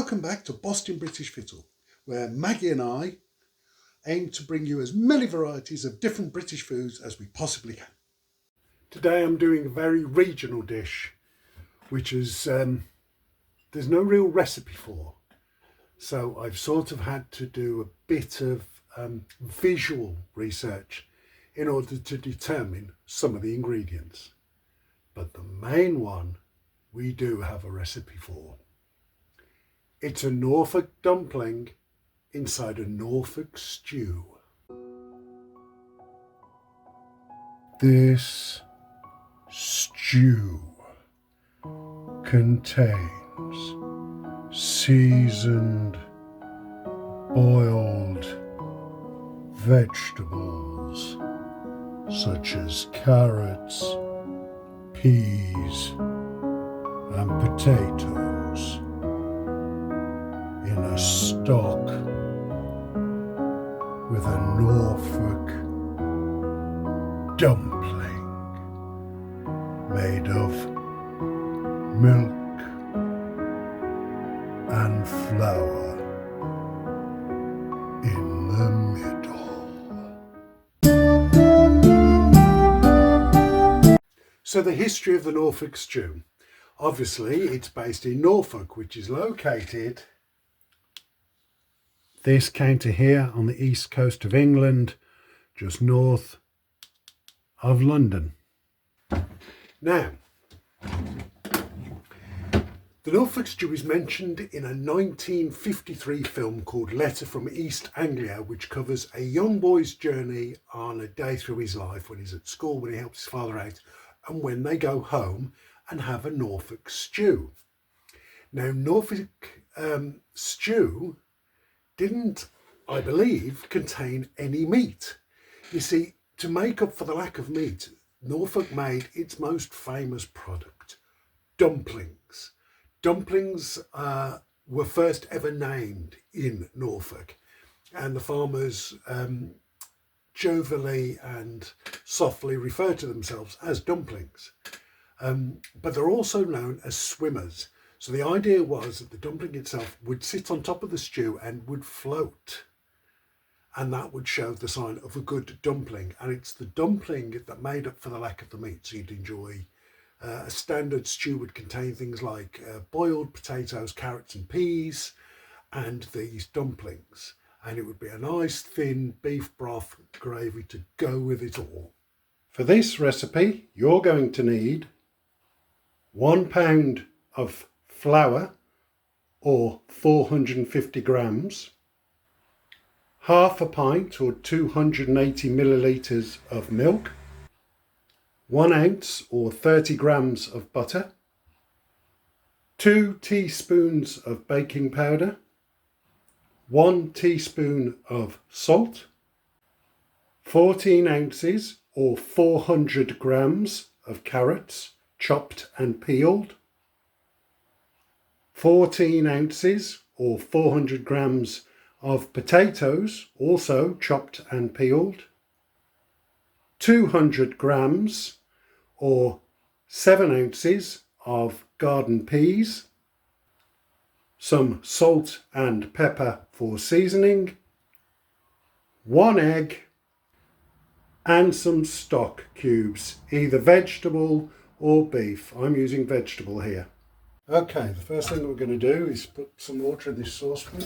Welcome back to Bostin British Fittle, where Maggie and I aim to bring you as many varieties of different British foods as we possibly can. Today I'm doing a very regional dish, which is there's no real recipe for. So I've sort of had to do a bit of visual research in order to determine some of the ingredients. But the main one we do have a recipe for. It's a Norfolk dumpling inside a Norfolk stew. This stew contains seasoned, boiled vegetables such as carrots, peas and potatoes in a stock with a Norfolk dumpling made of milk and flour in the middle. So the history of the Norfolk stew. Obviously it's based in Norfolk, which is located this county here on the east coast of England, just north of London. Now, the Norfolk stew is mentioned in a 1953 film called Letter from East Anglia, which covers a young boy's journey on a day through his life when he's at school, when he helps his father out, and when they go home and have a Norfolk stew. Now, Norfolk stew didn't, I believe, contain any meat. You see, to make up for the lack of meat, Norfolk made its most famous product, dumplings. Dumplings were first ever named in Norfolk, and the farmers jovially and softly refer to themselves as dumplings. But they're also known as swimmers. So the idea was that the dumpling itself would sit on top of the stew and would float. And that would show the sign of a good dumpling. And it's the dumpling that made up for the lack of the meat. So you'd enjoy a standard stew would contain things like boiled potatoes, carrots and peas, and these dumplings. And it would be a nice thin beef broth gravy to go with it all. For this recipe, you're going to need 1 pound of flour, or 450 grams, half a pint or 280 millilitres of milk, 1 ounce or 30 grams of butter, 2 teaspoons of baking powder, 1 teaspoon of salt, 14 ounces or 400 grams of carrots chopped and peeled, 14 ounces or 400 grams of potatoes, also chopped and peeled, 200 grams or 7 ounces of garden peas, some salt and pepper for seasoning, 1 egg, and some stock cubes, either vegetable or beef. I'm using vegetable here. Okay, the first thing that we're going to do is put some water in this saucepan.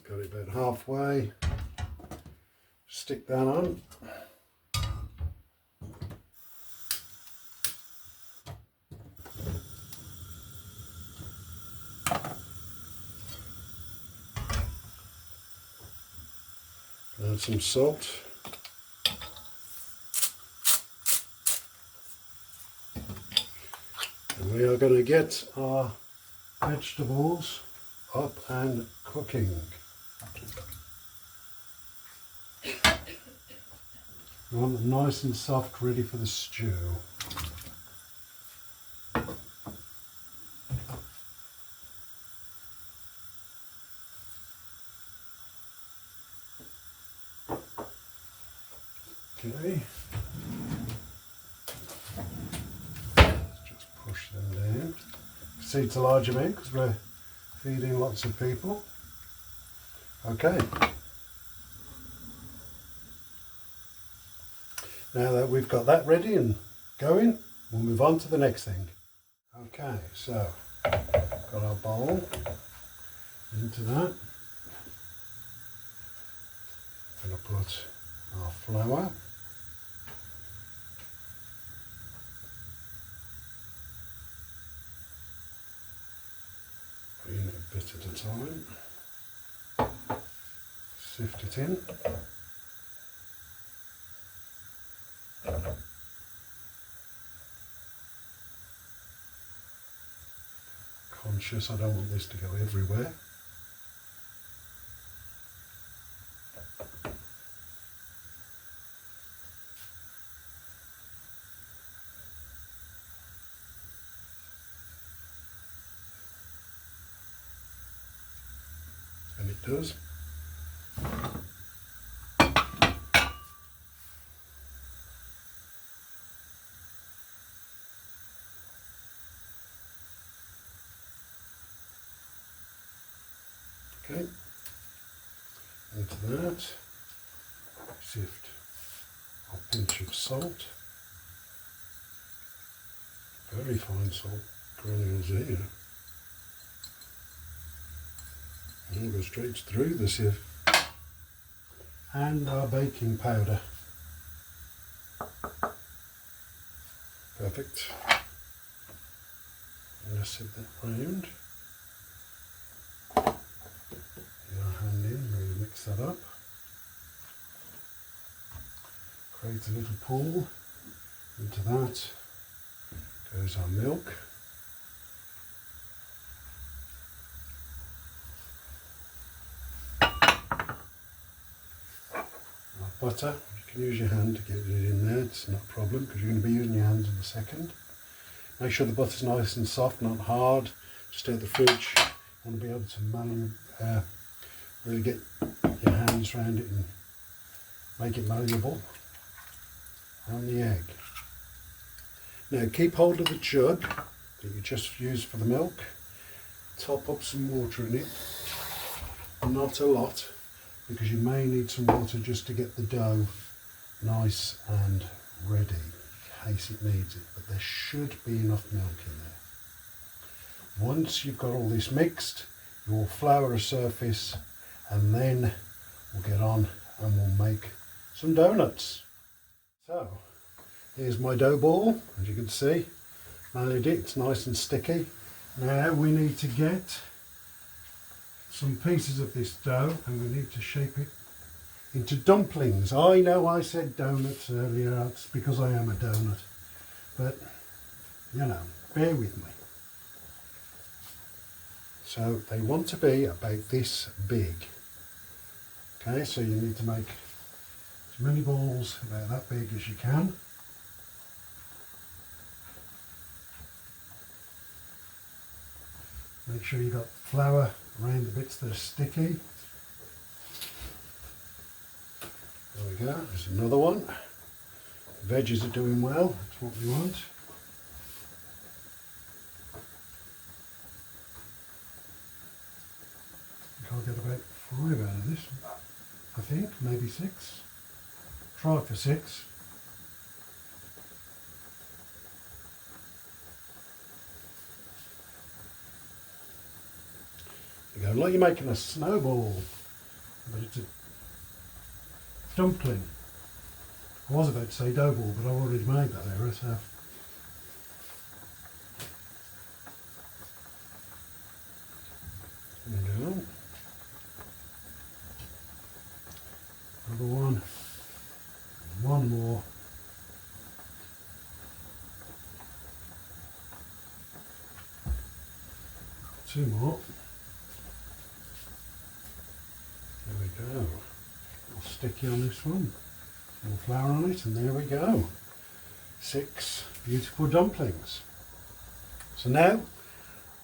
Got it about halfway. Stick that on. Add some salt. And we are going to get our vegetables up and cooking. We want them nice and soft, ready for the stew. Okay. Let's just push them down. seeds a large amount because we're feeding lots of people. Okay. Now that we've got that ready and going, we'll move on to the next thing. Okay, so got our bowl into that. I'm going to put our flour. Put in a bit at a time. Sift it in. Conscious, I don't want this to go everywhere. And it does. Okay, into that, sift a pinch of salt, very fine salt granules here, and we'll go straight through the sieve, and our baking powder. Perfect. I'm going to set that round. Hand in, really mix that up. Create a little pool. Into that goes our milk. Our butter. You can use your hand to get it in there, it's not a problem because you're going to be using your hands in a second. Make sure the butter's nice and soft, not hard. Just out the fridge. You want to be able to really get your hands around it and make it malleable. And the egg. Now keep hold of the jug that you just used for the milk. Top up some water in it. Not a lot, because you may need some water just to get the dough nice and ready in case it needs it. But there should be enough milk in there. Once you've got all this mixed, you will flour a surface, and then we'll get on and we'll make some donuts. So here's my dough ball, as you can see, malleed it, it's nice and sticky. Now we need to get some pieces of this dough and we need to shape it into dumplings. I know I said donuts earlier, that's because I am a donut, but you know, bear with me. So they want to be about this big. Okay, so you need to make as many balls about that big as you can. Make sure you got flour around the bits that are sticky. There we go, there's another one. The veggies are doing well, that's what we want. I'll get about 5 out of this, I think, maybe 6. Try for 6. There you go, like you're making a snowball, but it's a dumpling. I was about to say dough ball, but I've already made that error, so. There we go. Another one, and one more. Two more. There we go. A little sticky on this one. A little flour on it, and there we go. 6 beautiful dumplings. So now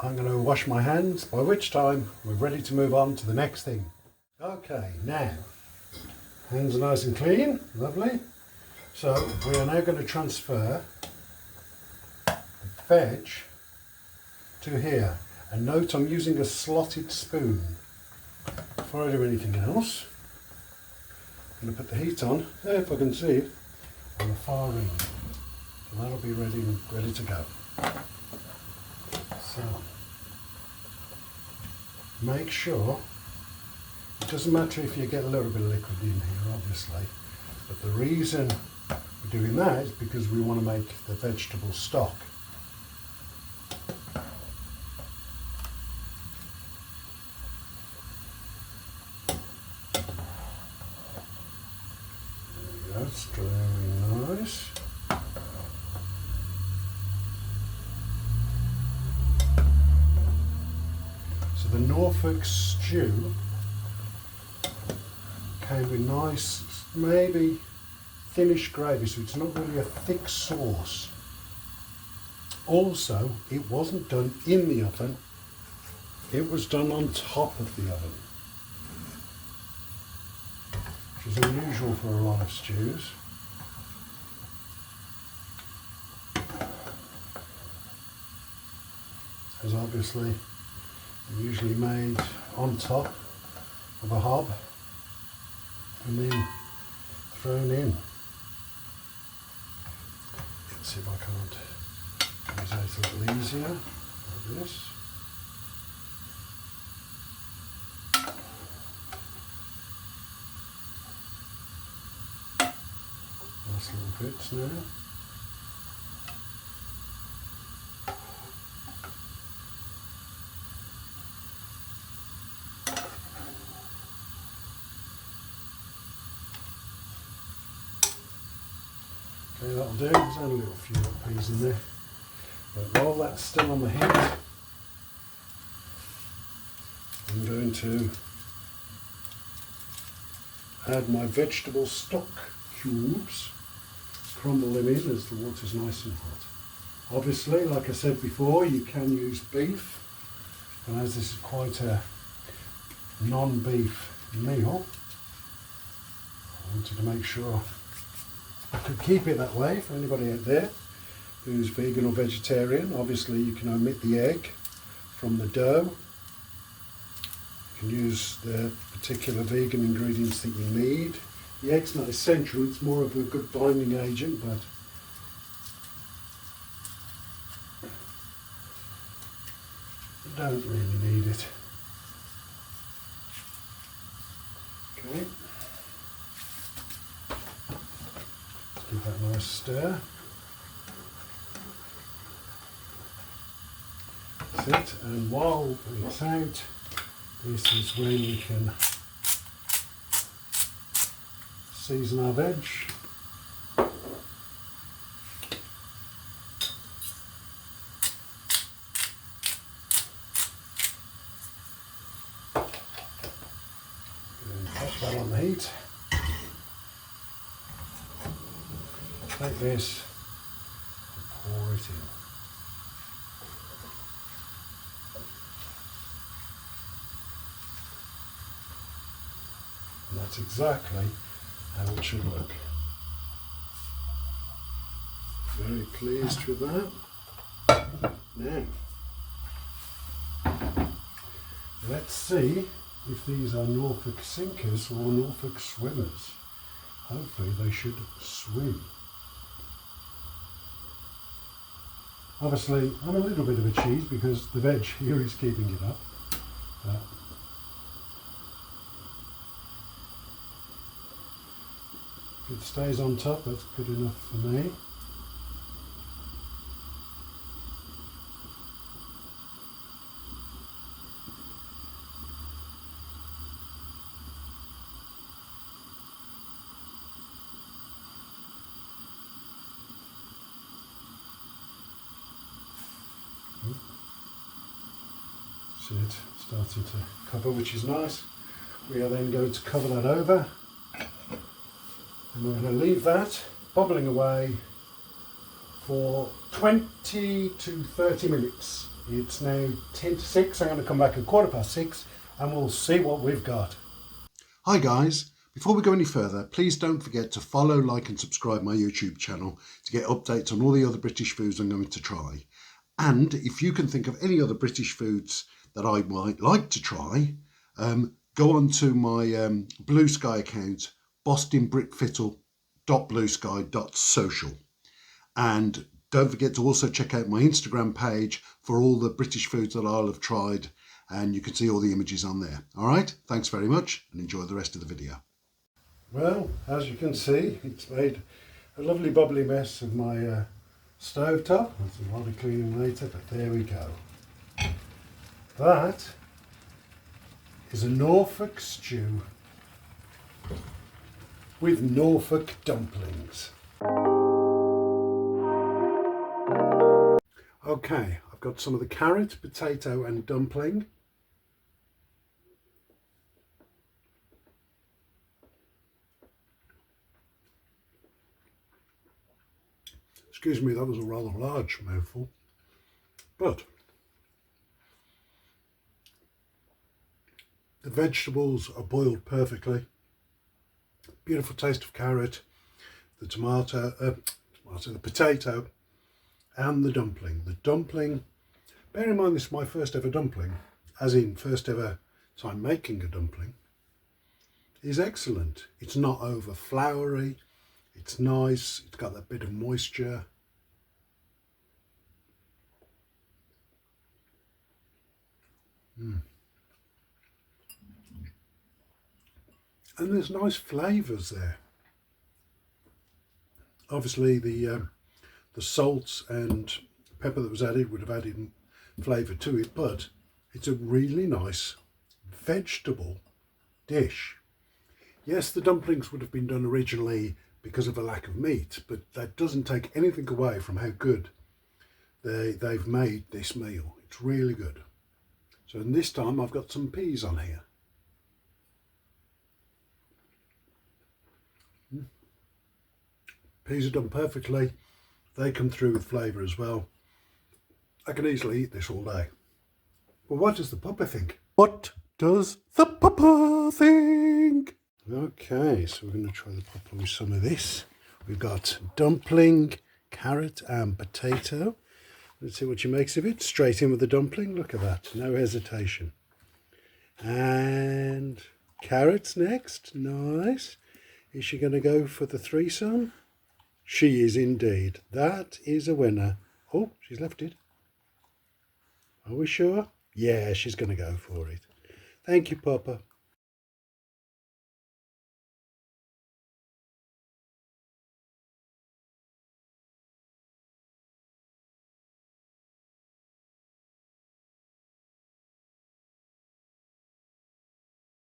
I'm going to wash my hands, by which time we're ready to move on to the next thing. Okay, now hands are nice and clean, lovely. So we are now going to transfer the veg to here. And note I'm using a slotted spoon. Before I do anything else, I'm going to put the heat on, if I can see it, on the far end. So that'll be ready to go. So, make sure, it doesn't matter if you get a little bit of liquid in here, obviously, but the reason we're doing that is because we want to make the vegetable stock. There we go, it's very nice. So the Norfolk stew came with nice, maybe thinnish gravy, so it's not really a thick sauce. Also, it wasn't done in the oven, it was done on top of the oven, which is unusual for a lot of stews. As obviously usually made on top of a hob and then thrown in. Let's see if I can't use it a little easier like this. Nice little bits now. Okay, that'll do. There's only a little few peas in there. But while that's still on the heat, I'm going to add my vegetable stock cubes, crumble them in as the water's nice and hot. Obviously, like I said before, you can use beef, and as this is quite a non-beef meal, I wanted to make sure I could keep it that way for anybody out there who's vegan or vegetarian. Obviously you can omit the egg from the dough. You can use the particular vegan ingredients that you need. The egg's not essential, it's more of a good binding agent, but you don't really need it. Okay. Give that a nice stir. That's it. And while it's out, this is when we can season our veg. And pop that on the heat. Take this and pour it in. And that's exactly how it should look. Very pleased with that. Now, let's see if these are Norfolk sinkers or Norfolk swimmers. Hopefully they should swim. Obviously, I'm a little bit of a cheese because the veg here is keeping it up. If it stays on top, that's good enough for me. See it starting to cover, which is nice. We are then going to cover that over, and we're going to leave that bubbling away for 20 to 30 minutes. It's now 10 to 6. I'm going to come back at 6:15 and we'll see what we've got. Hi guys, before we go any further, please don't forget to follow, like and subscribe my YouTube channel to get updates on all the other British foods I'm going to try. And if you can think of any other British foods that I might like to try, go on to my Blue Sky account, bostinbrickfittle.bluesky.social. And don't forget to also check out my Instagram page for all the British foods that I'll have tried, and you can see all the images on there. All right, thanks very much and enjoy the rest of the video. Well, as you can see, it's made a lovely bubbly mess of my stove top. There's a lot of cleaning later, but there we go. That is a Norfolk stew with Norfolk dumplings. Okay, I've got some of the carrot, potato and dumpling. Excuse me, that was a rather large mouthful, but the vegetables are boiled perfectly. Beautiful taste of carrot, the the potato and the dumpling. The dumpling, bear in mind this is my first ever dumpling, as in first ever time making a dumpling, is excellent. It's not over floury, it's nice, it's got that bit of moisture. And there's nice flavours there. Obviously the salt and pepper that was added would have added flavour to it, but it's a really nice vegetable dish. Yes, the dumplings would have been done originally because of a lack of meat, but that doesn't take anything away from how good they've made this meal. It's really good. So in this time I've got some peas on here. Peas are done perfectly. They come through with flavour as well. I can easily eat this all day. But what does the pupper think? What does the pupper think? Okay, so we're going to try the pupper with some of this. We've got dumpling, carrot and potato. Let's see what she makes of it. Straight in with the dumpling. Look at that. No hesitation. And carrots next. Nice. Is she going to go for the threesome? She is indeed. That is a winner. Oh, she's left it. Are we sure? Yeah, she's going to go for it. Thank you, Papa.